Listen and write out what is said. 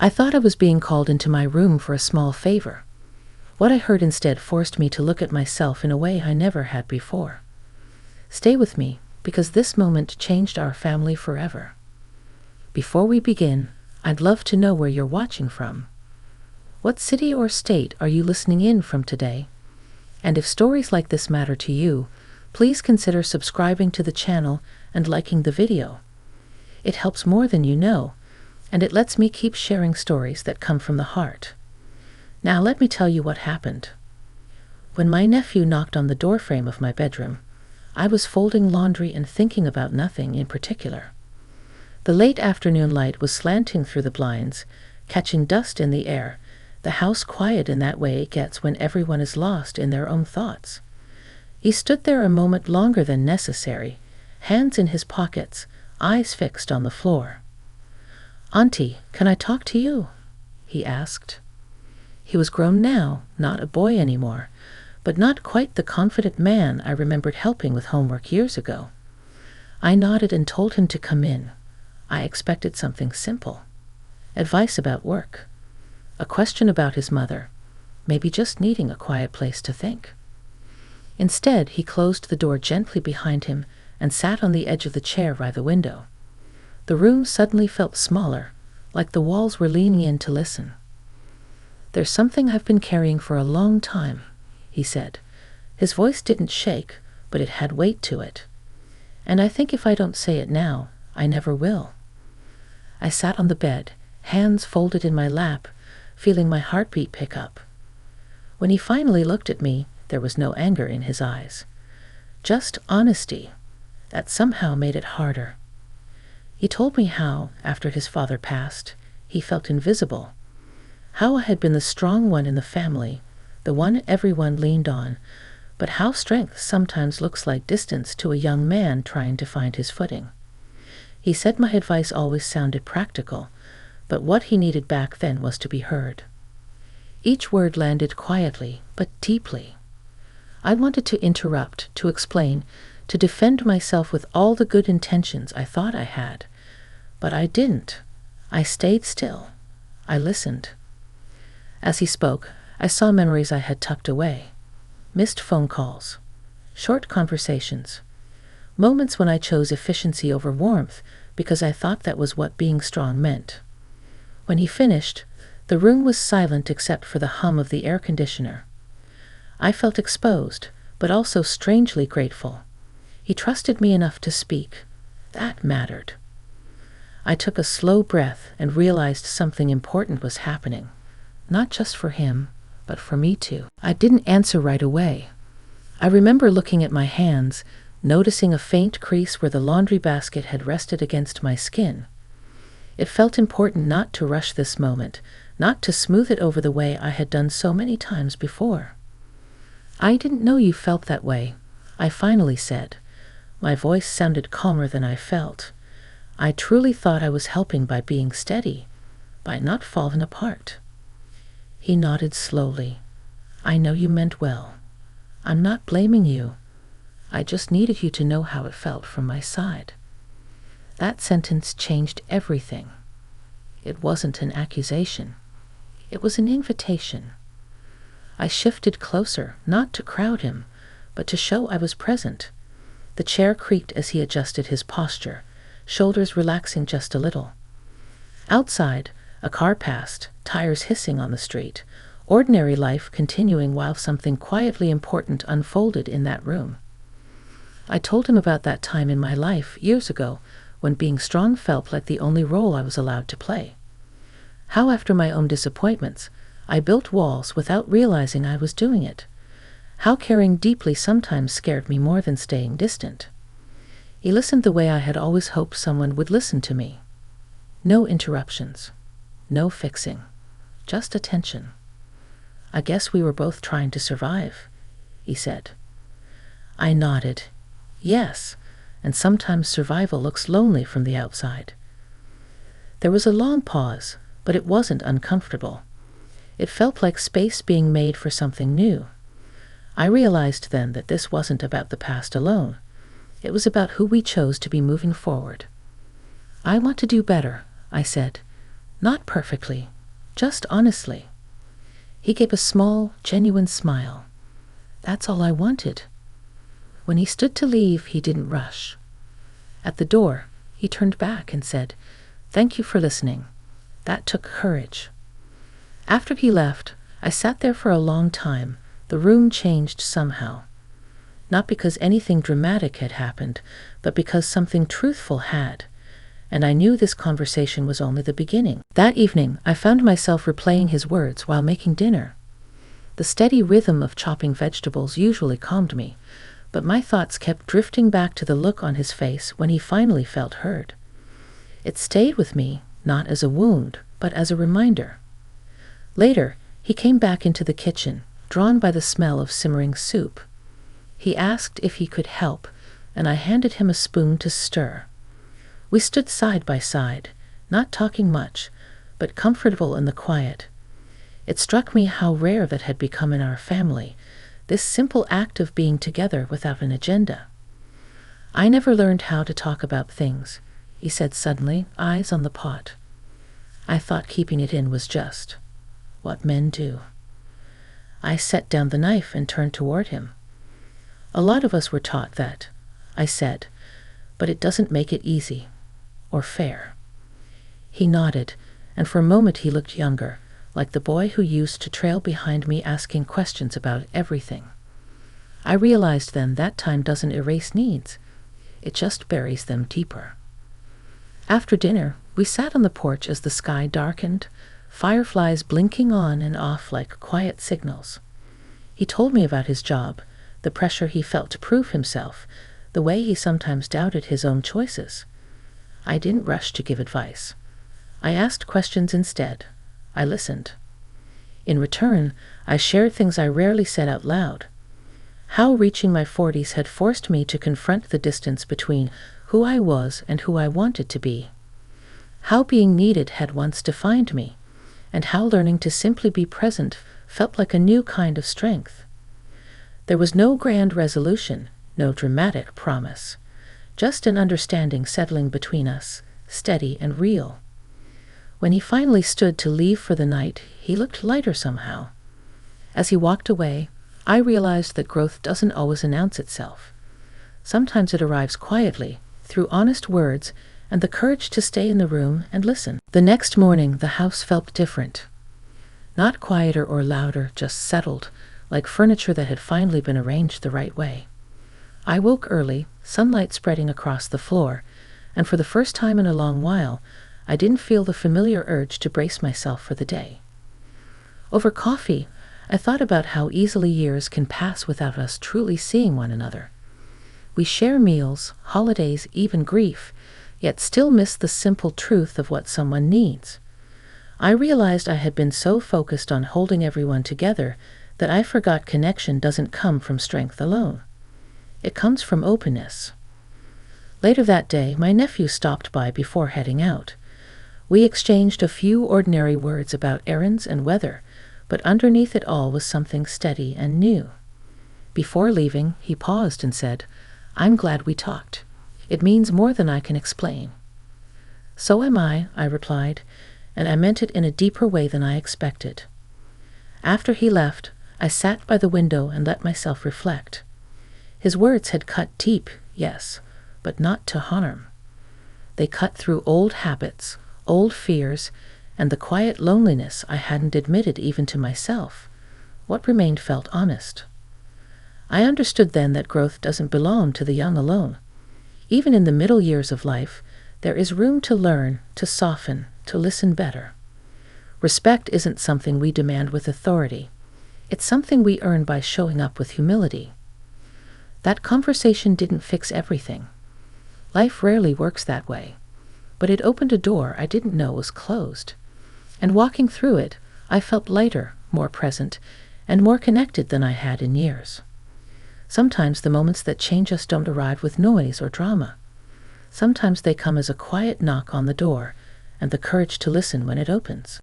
I thought I was being called into my room for a small favor. What I heard instead forced me to look at myself in a way I never had before. Stay with me, because this moment changed our family forever. Before we begin, I'd love to know where you're watching from. What city or state are you listening in from today? And if stories like this matter to you, please consider subscribing to the channel and liking the video. It helps more than you know, and it lets me keep sharing stories that come from the heart. Now let me tell you what happened. When my nephew knocked on the doorframe of my bedroom, I was folding laundry and thinking about nothing in particular. The late afternoon light was slanting through the blinds, catching dust in the air, the house quiet in that way it gets when everyone is lost in their own thoughts. He stood there a moment longer than necessary, hands in his pockets, eyes fixed on the floor. "Auntie, can I talk to you?" he asked. He was grown now, not a boy anymore, but not quite the confident man I remembered helping with homework years ago. I nodded and told him to come in. I expected something simple. Advice about work. A question about his mother. Maybe just needing a quiet place to think. Instead, he closed the door gently behind him and sat on the edge of the chair by the window. The room suddenly felt smaller, like the walls were leaning in to listen. "There's something I've been carrying for a long time," he said. His voice didn't shake, but it had weight to it. "And I think if I don't say it now, I never will." I sat on the bed, hands folded in my lap, feeling my heartbeat pick up. When he finally looked at me, there was no anger in his eyes. Just honesty. That somehow made it harder. He told me how, after his father passed, he felt invisible. How I had been the strong one in the family, the one everyone leaned on, but how strength sometimes looks like distance to a young man trying to find his footing. He said my advice always sounded practical, but what he needed back then was to be heard. Each word landed quietly, but deeply. I wanted to interrupt, to explain, to defend myself with all the good intentions I thought I had. But I didn't. I stayed still. I listened. As he spoke, I saw memories I had tucked away. Missed phone calls. Short conversations. Moments when I chose efficiency over warmth because I thought that was what being strong meant. When he finished, the room was silent except for the hum of the air conditioner. I felt exposed, but also strangely grateful. He trusted me enough to speak. That mattered. I took a slow breath and realized something important was happening. Not just for him, but for me too. I didn't answer right away. I remember looking at my hands, noticing a faint crease where the laundry basket had rested against my skin. It felt important not to rush this moment, not to smooth it over the way I had done so many times before. "I didn't know you felt that way," I finally said. My voice sounded calmer than I felt. I truly thought I was helping by being steady, by not falling apart. He nodded slowly. "I know you meant well. I'm not blaming you. I just needed you to know how it felt from my side." That sentence changed everything. It wasn't an accusation. It was an invitation. I shifted closer, not to crowd him, but to show I was present. The chair creaked as he adjusted his posture, shoulders relaxing just a little. Outside, a car passed, tires hissing on the street, ordinary life continuing while something quietly important unfolded in that room. I told him about that time in my life years ago when being strong felt like the only role I was allowed to play. How after my own disappointments, I built walls without realizing I was doing it. How caring deeply sometimes scared me more than staying distant. He listened the way I had always hoped someone would listen to me. No interruptions. No fixing. Just attention. "I guess we were both trying to survive," he said. I nodded. Yes, and sometimes survival looks lonely from the outside. There was a long pause, but it wasn't uncomfortable. It felt like space being made for something new. I realized then that this wasn't about the past alone. It was about who we chose to be moving forward. "I want to do better," I said. Not perfectly, just honestly. He gave a small, genuine smile. That's all I wanted. When he stood to leave, he didn't rush. At the door, he turned back and said, "Thank you for listening. That took courage." After he left, I sat there for a long time. The room changed somehow. Not because anything dramatic had happened, but because something truthful had. And I knew this conversation was only the beginning. That evening, I found myself replaying his words while making dinner. The steady rhythm of chopping vegetables usually calmed me, but my thoughts kept drifting back to the look on his face when he finally felt heard. It stayed with me, not as a wound, but as a reminder. Later, he came back into the kitchen, drawn by the smell of simmering soup. He asked if he could help, and I handed him a spoon to stir. We stood side by side, not talking much, but comfortable in the quiet. It struck me how rare that had become in our family, this simple act of being together without an agenda. "I never learned how to talk about things," he said suddenly, eyes on the pot. I thought keeping it in was just what men do. I set down the knife and turned toward him. "A lot of us were taught that," I said, "but it doesn't make it easy or fair." He nodded, and for a moment he looked younger, like the boy who used to trail behind me asking questions about everything. I realized then that time doesn't erase needs, it just buries them deeper. After dinner, we sat on the porch as the sky darkened, fireflies blinking on and off like quiet signals. He told me about his job, the pressure he felt to prove himself, the way he sometimes doubted his own choices. I didn't rush to give advice. I asked questions instead. I listened. In return, I shared things I rarely said out loud. How reaching my 40s had forced me to confront the distance between who I was and who I wanted to be. How being needed had once defined me, and how learning to simply be present felt like a new kind of strength. There was no grand resolution, no dramatic promise, just an understanding settling between us, steady and real. When he finally stood to leave for the night, he looked lighter somehow. As he walked away, I realized that growth doesn't always announce itself. Sometimes it arrives quietly, through honest words and the courage to stay in the room and listen. The next morning, the house felt different. Not quieter or louder, just settled, like furniture that had finally been arranged the right way. I woke early, sunlight spreading across the floor, and for the first time in a long while, I didn't feel the familiar urge to brace myself for the day. Over coffee, I thought about how easily years can pass without us truly seeing one another. We share meals, holidays, even grief, yet still miss the simple truth of what someone needs. I realized I had been so focused on holding everyone together that I forgot connection doesn't come from strength alone. It comes from openness. Later that day, my nephew stopped by before heading out. We exchanged a few ordinary words about errands and weather, but underneath it all was something steady and new. Before leaving, he paused and said, "I'm glad we talked. It means more than I can explain." "So am I," I replied, and I meant it in a deeper way than I expected. After he left, I sat by the window and let myself reflect. His words had cut deep, yes, but not to harm. They cut through old habits, old fears, and the quiet loneliness I hadn't admitted even to myself. What remained felt honest. I understood then that growth doesn't belong to the young alone. Even in the middle years of life, there is room to learn, to soften, to listen better. Respect isn't something we demand with authority. It's something we earn by showing up with humility. That conversation didn't fix everything. Life rarely works that way. But it opened a door I didn't know was closed. And walking through it, I felt lighter, more present, and more connected than I had in years. Sometimes the moments that change us don't arrive with noise or drama. Sometimes they come as a quiet knock on the door, and the courage to listen when it opens.